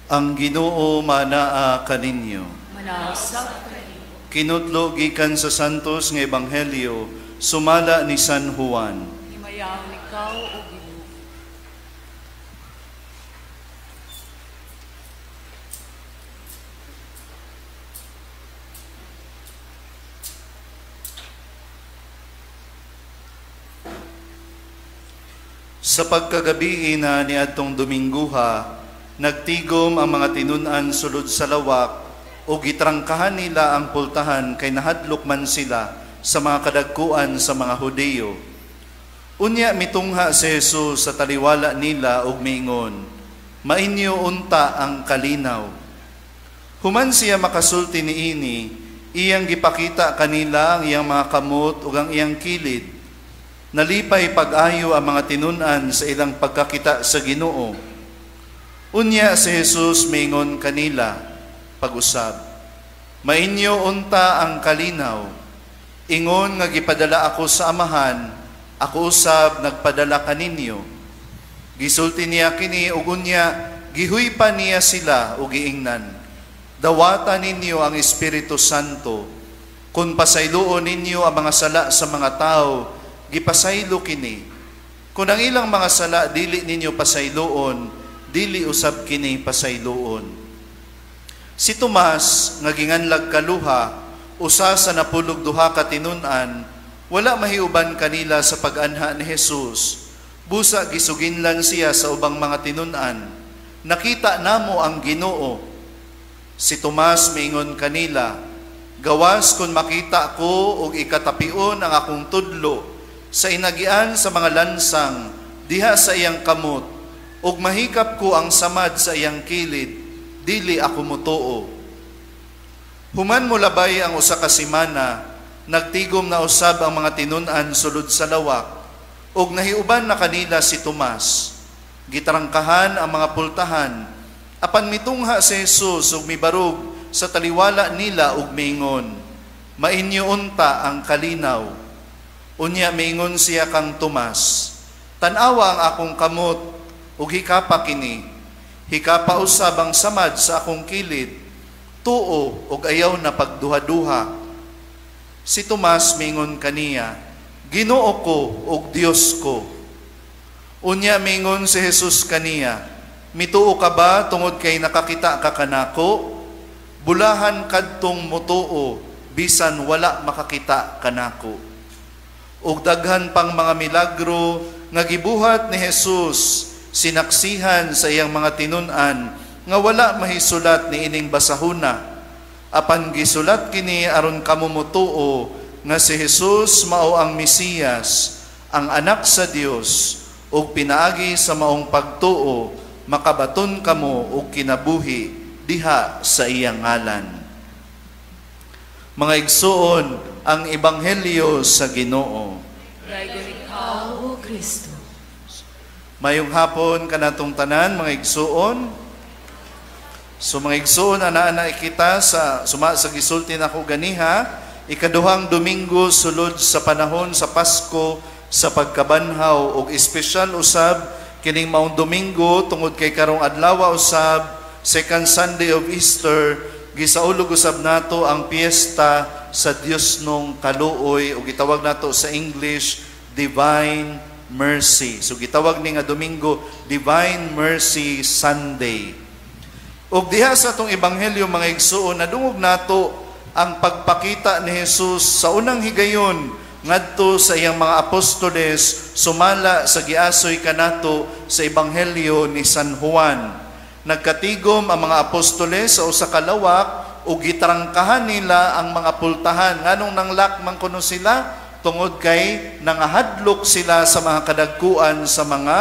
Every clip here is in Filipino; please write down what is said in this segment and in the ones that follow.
Ang Ginoo manaa kaninyo. Manausap kaninyo. Kinutlo gikan sa santos nga ebanghelyo sumala ni San Juan. Himayang ikaw o Ginoo. Sa pagkagabi na niadtong Domingguha, nagtigom ang mga tinun-an sulod sa lawak o gitrangkahan nila ang pultahan kay nahadlok man sila sa mga kadagkuan sa mga Hudeyo. Unya mitungha si Jesus sa taliwala nila ug miingon, "Mainyo unta ang kalinaw." Human siya makasulti niini, iyang gipakita kanila ang iyang mga kamot ug ang iyang kilid. Nalipay pag-ayo ang mga tinun-an sa ilang pagkakita sa Ginoo. Unya si Jesus miingon kanila, pag-usab, "Mainyo unta ang kalinaw. Ingon nga gipadala ako sa Amahan, ako usab nagpadala kaninyo." Gisulti niya kini ug unya gihuypa niya sila ug giingnan, "Dawata ninyo ang Espiritu Santo. Kung pasayloon ninyo ang mga sala sa mga tao, gipasaylo kini. Kung ang ilang mga sala dili ninyo pasayloon, dili usab kini pasayloon." Si Tomas nga ginganlag kaluha, usa sa napulog duha ka tinun-an, wala mahiuban kanila sa pag-anha ni Jesus. Busa gisuginlan siya sa ubang mga tinun-an, "Nakita namo ang Ginoo." Si Tomas miingon kanila, "Gawas kung makita ko og ikatapion ang akong tudlo sa inagian sa mga lansang diha sa iyang kamot, ug mahikap ko ang samad sa iyang kilid, dili ako mutuo." Human mulabay ang usa ka semana, nagtigom na usab ang mga tinun-an sulod sa lawak, ug nahiuban na kanila si Tomas. Gitarangkahan ang mga pultahan, apan mitungha si Jesus ug mibarog sa taliwala nila ug miingon, "Mainyo unta ang kalinaw." Unya miingon siya kang Tomas, "Tan-awa ang akong kamot ug hikapa kini. Hikapa usab ang samad sa akong kilid. Tuo ug ayaw na pagduha-duha." Si Tomas miingon kaniya, "Ginoo ko ug Dios ko." Unya miingon si Jesus kaniya, "Mituo ka ba tungod kay nakakita ka kanako? Bulahan kadtong mutuo bisan wala makakita kanako." Ug daghan pang mga milagro nga gibuhat ni Jesus sinaksihan sa iyang mga tinun-an nga wala mahisulat ni ining basahuna. Apan gisulat kini aron kamo mutuo nga si Jesus mao ang Mesiyas, ang anak sa Dios, ug pinaagi sa maong pagtuo makabaton kamo og kinabuhi diha sa iyang ngalan. Mga igsuon, ang ebanghelyo sa Ginoo. Daygon ikaw o Kristo. Mayong hapon kanatong tanan, mga igsuon. So mga igsuon, ana-ana kita sa gisulti nako ganiha, ikaduhang Domingo sulod sa panahon sa Pasko sa pagkabanhaw, ug espesyal usab kining maong Domingo tungod kay karong adlaw usab second Sunday of Easter, gisaulog usab nato ang piyesta sa Dios nung kaluoy, o gitawag nato sa English Divine Mercy. So gitawag ni nga Domingo Divine Mercy Sunday. Ug diha sa atong ebanghelyo, mga igsuon, nadungog nato ang pagpakita ni Jesus sa unang higayon ngadto sa iyang mga apostoles sumala sa giasoy kanato sa ebanghelyo ni San Juan. Nagkatigom ang mga apostoles sa usa ka lawak ug gitrangkahan nila ang mga pultahan. Nganong nanglakman kuno sila? Tungod kay nangahadlok sila sa mga kadagkuan sa mga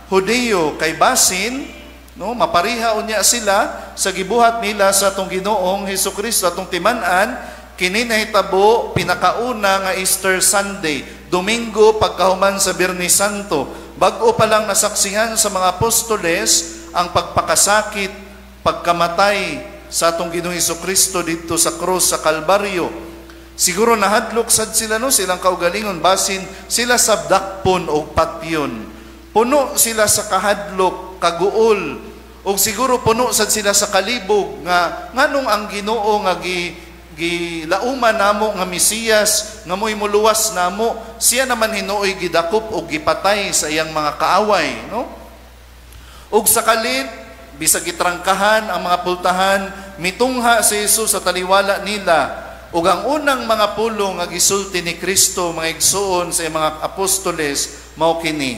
Hudeyo, kay basin mapariha unya sila sa gibuhat nila sa atong Ginoong Hesukristo. Atong timan-an kini nahitabo pinakauna nga Easter Sunday, Domingo pagkahuman sa Biyernes Santo. Bag-o pa lang nasaksihan sa mga apostoles ang pagpakasakit, pagkamatay sa atong Ginoong Hesukristo dito sa krus sa Kalbaryo. Siguro nahadlok sad sila silang kaugalingon, basin sila sabdakpon o patyon. Puno sila sa kahadlok, kaguol, O siguro puno sad sila sa kalibog nga nganong ang Ginoo nga gilauman namo nga Mesiyas nga mo'y muluwas namo, siya naman hinuoy gidakop o gipatay sa iyang mga kaaway, no? Ug sa kalit bisag gitrangkahan ang mga pultahan, mitungha si Jesus sa taliwala nila. Ug ang unang mga pulong nga gisulti ni Kristo mga igsuon sa mga apostoles mao kini,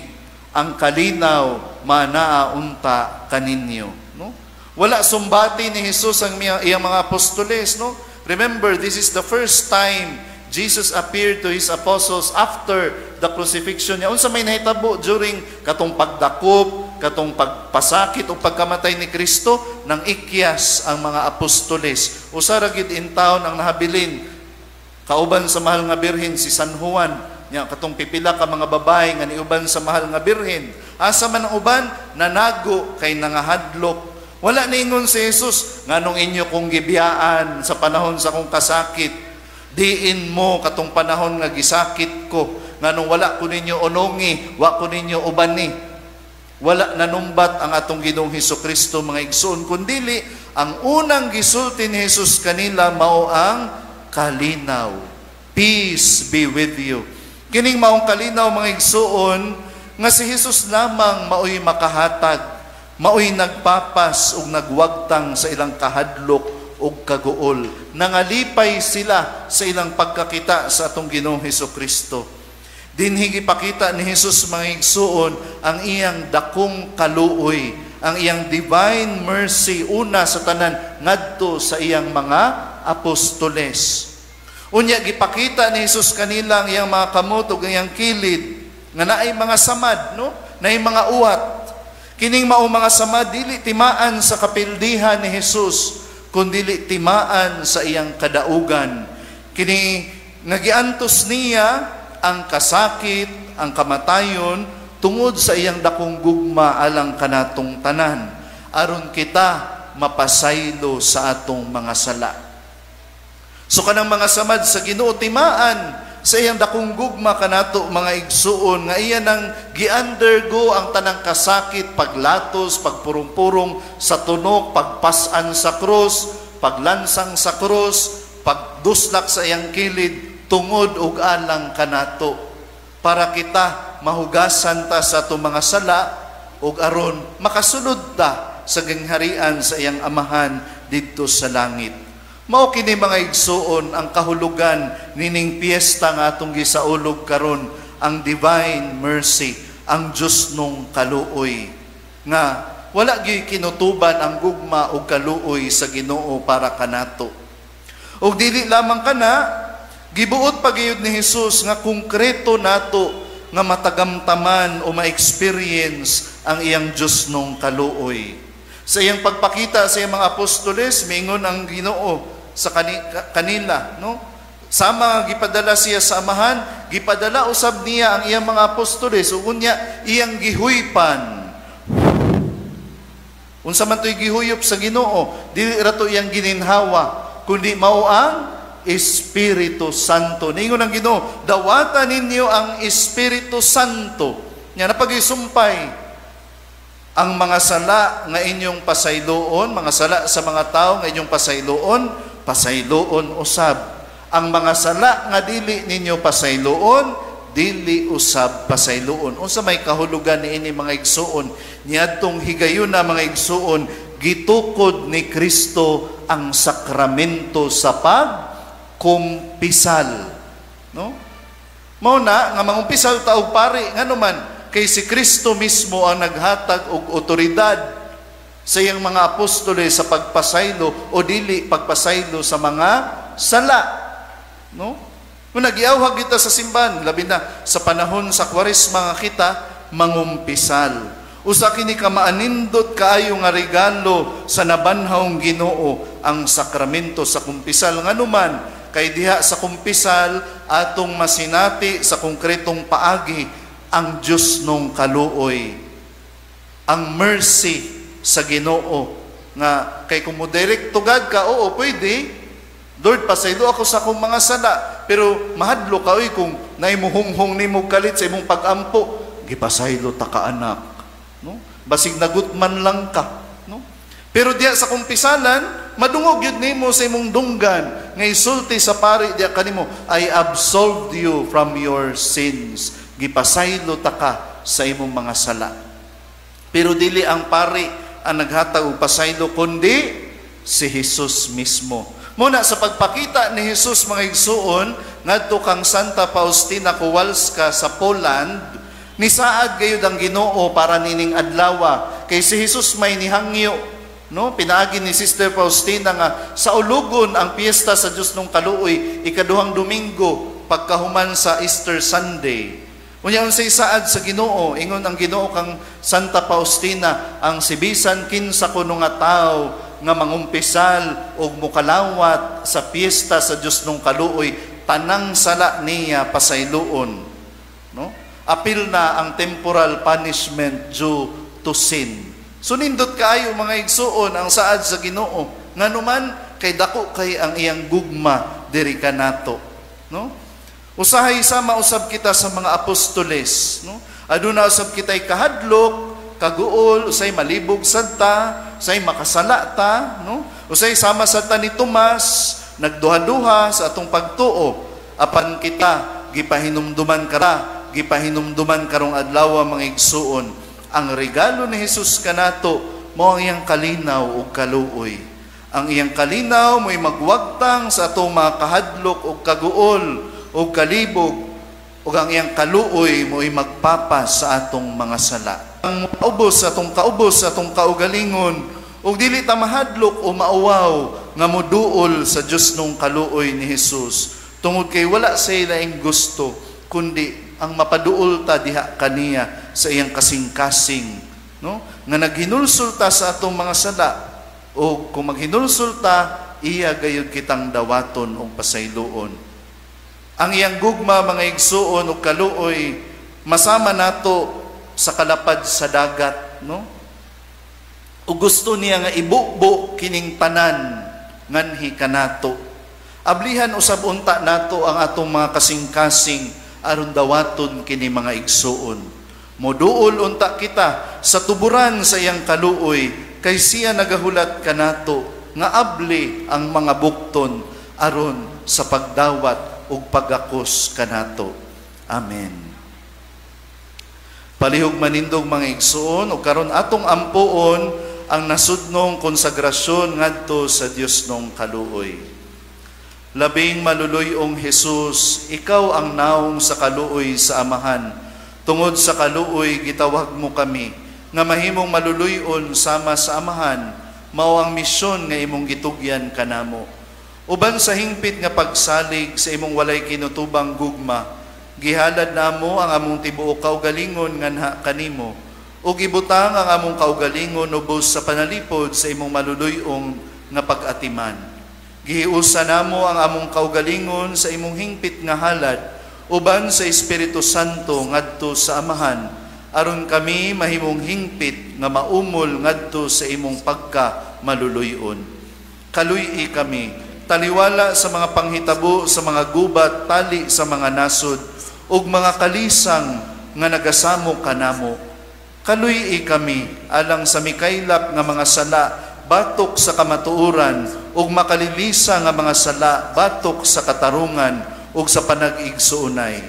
ang kalinaw manaa unta kaninyo, no? Wala sumbati ni Jesus ang iyang mga apostoles, no? Remember, this is the first time Jesus appeared to his apostles after the crucifixion niya. Unsa may nahitabo during katong pagdakop, katong pagpasakit o pagkamatay ni Kristo, nang ikyas ang mga apostoles. Usa ra gid in town ang nahabilin kauban sa mahal nga birhen si San Juan. Nya katong pipila ka mga babae nga niuban sa mahal nga birhen. Asa man ang uban nanago kay nangahadlok. Wala ningon si Jesus, nganong inyo kong gibiyaan sa panahon sa kong kasakit. Diin mo katong panahon nga gisakit ko. Nganong wala ko ninyo onongi, wa ko ninyo ubani. Wala nanumbat ang atong Ginoong Hesukristo mga igsoon, kundili ang unang gisulti ni Jesus kanila mao ang kalinaw. Peace be with you. Kining maong kalinaw mga igsuon nga si Jesus lamang maoy makahatag, maoy nagpapas ug nagwagtang sa ilang kahadlok ug kaguol. Nangalipay sila sa ilang pagkakita sa atong Ginoong Hesukristo. Dinhi gipakita ni Jesus mga igsuon ang iyang dakong kaluoy, ang iyang divine mercy una sa tanan ngadto sa iyang mga apostoles. Unya gipakita ni Jesus kanila ang iyang mga kamot ug iyang kilid nga naay mga samad, no? Naay mga uwat. Kining mao mga samad dili timaan sa kapildihan ni Jesus, kundi timaan sa iyang kadaugan. Kini nga giantos niya ang kasakit, ang kamatayon tungod sa iyang dakong gugma alang kanatong tanan, aron kita mapasaylo sa atong mga sala. So kanang mga samad sa Ginoo timaan sa iyang dakong gugma kanato mga igsuon nga iya nang gi-undergo ang tanang kasakit, paglatos, pagpurong-purong sa tunok, pagpasan sa krus, paglansang sa krus, pagduslak sa iyang kilid tungod ug alang kanato para kita mahugasan ta sa atong mga sala ug aron makasulod ta sa gangharian sa iyang amahan didto sa langit. Mao kini mga igsuon ang kahulugan nining piyesta nga atong gisaulog karon, ang divine mercy, ang Dios nung kaluoy nga wala gyud kinutuban ang gugma ug kaluoy sa Ginoo para kanato. Ug dili lamang kana, gibuot pa gyud ni Jesus nga konkreto nato nga matagamtaman o ma-experience ang iyang Dios nung kaluoy. Sa iyang pagpakita sa iyang mga apostoles, mingon ang Ginoo sa kanila, no? Sama gipadala siya sa amahan, gipadala usab niya ang iyang mga apostoles, ug unya iyang gihuypan. Unsa man to'y gihuyop sa Ginoo, dili ra to iyang gininhawa, kundi mao ang Espiritu Santo. Ningon ang Ginoo, dawatan ninyo ang Espiritu Santo. Nya napagisumpay ang mga sala nga inyong pasayloon, mga sala sa mga tao nga inyong pasayloon usab. Ang mga sala nga dili ninyo pasayloon, dili usab pasayloon. Unsa may kahulugan niini mga igsuon? Niadtong higayon na mga igsuon, gitukod ni Kristo ang sakramento sa pagkumpisal, no? Mao na nga mangumpisal ta og pari nganuman kay si Kristo mismo ang naghatag og otoridad sa iyang mga apostoles sa pagpasaylo o dili pagpasaylo sa mga sala, no? Kung nagiawhag kita sa simbahan, labi na sa panahon sa Kwaresma nga kita mangumpisal. Usa kini ka maanindot kaayo nga regalo sa nabanhawng Ginoo ang sakramento sa kumpisal nganuman kay diha sa kumpisal atong masinati sa konkretong paagi ang Dios nung kaluoy, ang mercy sa Ginoo nga kay kung mo direct tugad ka, oo pwede, Lord pasaylo ako sa akong mga sala, pero mahadlo ka oy kung naimuhunghong nimo kalit sa imong pag-ampo, gipasaylo ta ka anak, no? Basig nagutman lang ka, no? Pero diya sa kumpisalan, madungog yun nimo sa imong dunggan, nga isulti sa pari diya kanimo, I absolved you from your sins. Gipasaylo ta ka sa imong mga sala. Pero dili ang pari ang naghatag og pasaylo, kundi si Jesus mismo. Muna sa pagpakita ni Jesus mga igsuon, ngadto kang Santa Faustina Kowalska sa Poland, nisaad gayud ang Ginoo para nining adlawa. Kay si Jesus may nihangyo, no? Pinaagi ni Sister Faustina nga sa ulugon ang piyesta sa Dios nung kaluoy, ikaduhang Domingo pagkahuman sa Easter Sunday. Unya unsay saad sa Ginoo, ingon ang Ginoo kang Santa Faustina, ang sibisan kinsa kuno nga tawo nga mangumpisal og mukalawat sa piyesta sa Dios nung kaluoy, tanang sala niya pasayloon, no? Apil na ang temporal punishment due to sin. So nindot kaayo mga igsuon ang saad sa Ginoo, nganuman kay dako kay ang iyang gugma diri kanato, no? Usahay sama usab kita sa mga apostoles, no? Aduna usab kitay kahadlok, kaguol, usay malibog sadta, usay makasala ta, no? Usay sama sa ta ni Tomas, nagduha-duha sa atong pagtuo, apan kita gipahinumduman karong adlaw mga igsuon. Ang regalo ni Jesus kanato mao ang iyang kalinaw ug kaluoy. Ang iyang kalinaw mo'y magwagtang sa atong mga kahadlok ug kaguol ug kalibog, ug ang iyang kaluoy mo'y magpapas sa atong mga sala. Ang kaubos sa atong kaugalingon, ug dili ta mahadlok o mauwaw nga moduol sa Dios nung kaluoy ni Jesus. Tungod kay wala sa ilaing gusto, kundi ang mapaduol ta diha kaniya sa iyang kasing-kasing, no? Nga naghinulsol ta sa atong mga sala, o kung maghinulsol ta, iya gayud kitang dawaton o pasayloon. Ang iyang gugma mga igsuon o kaluoy, masama nato sa kalapad sa dagat, no? O gusto niya nga ibukbo kining tanan nganhi kanato. Ablihan usab unta nato ang atong mga kasing-kasing aron dawaton kini mga igsuon. Moduol unta kita sa tuburan sa iyang kaluoy, kay siya nagahulat kanato nga abli ang mga bukton aron sa pagdawat ug pagakos kanato. Amen. Palihog manindog mga igsuon, ug karon atong ampuon ang nasudnong konsagrasyon ngadto sa Dios nung kaluoy. Labing maluluyong Jesus, ikaw ang naong sa kaluoy sa Amahan. Tungod sa kaluoy gitawag mo kami nga mahimong maluluyon sama sa Amahan, mao ang misyon nga imong gitugyan kanamo. Uban sa hingpit nga pagsalig sa imong walay kinutubang gugma, gihalad namo ang among tibuok kaugalingon nganha kanimo, ug ibutang ang among kaugalingon ubos sa panalipod sa imong maluluyong nga pag-atiman. Gihiusa namo ang among kaugalingon sa imong hingpit nga halad, uban sa Espiritu Santo ngadto sa Amahan, aron kami mahimong hingpit nga maumol ngadto sa imong pagka maluluyon. Kaluy-i kami, taliwala sa mga panghitabo sa mga gubat, tali sa mga nasod, ug mga kalisang nga nagasamo kanamo. Kaluy-i kami, alang sa mikaylap nga mga sala, batok sa kamatuoran, ug makalilisa nga mga sala, batok sa katarungan, ug sa panag-igsuunay.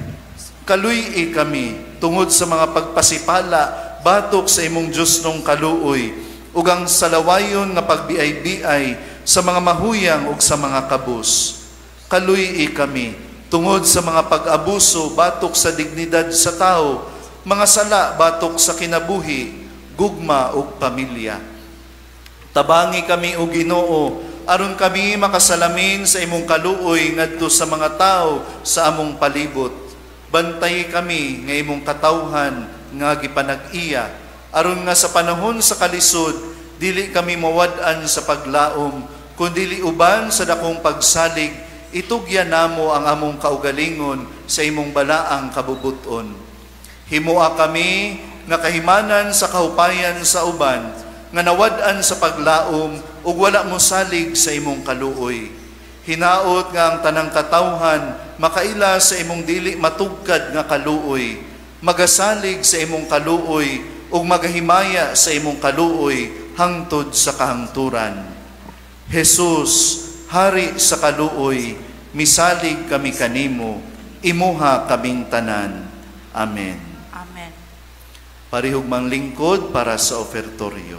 Kaluy-i kami, tungod sa mga pagpasipala, batok sa imong Diyos nung kaluoy, ug ang salawayon nga pagbiay-biay, sa mga mahuyang ug sa mga kabus. Kaluy-i kami, tungod sa mga pag-abuso, batok sa dignidad sa tao, mga sala, batok sa kinabuhi, gugma ug pamilya. Tabangi kami o Ginoo, aron kami makasalamin sa imong kaluoy ngadto sa mga tao sa among palibot. Bantay kami nga imong katawhan nga gipanag-iya, aron nga sa panahon sa kalisod, dili kami mawad-an sa paglaom, kundi uban sa dakong pagsalig, itugyan namo ang among kaugalingon sa imong balaang kabubuton. Himua kami nga kahimanan sa kahupayan sa uban, nga nawad-an sa paglaom ug wala mo salig sa imong kaluoy. Hinaot nga ang tanang katawhan makaila sa imong dili matugkad nga kaluoy, magasalig sa imong kaluoy ug magahimaya sa imong kaluoy hangtod sa kahangturan. Jesus, Hari sa kaluoy, misalig kami kanimo, imuha kaming tanan. Amen. Amen. Parihugmang lingkod para sa ofertoryo.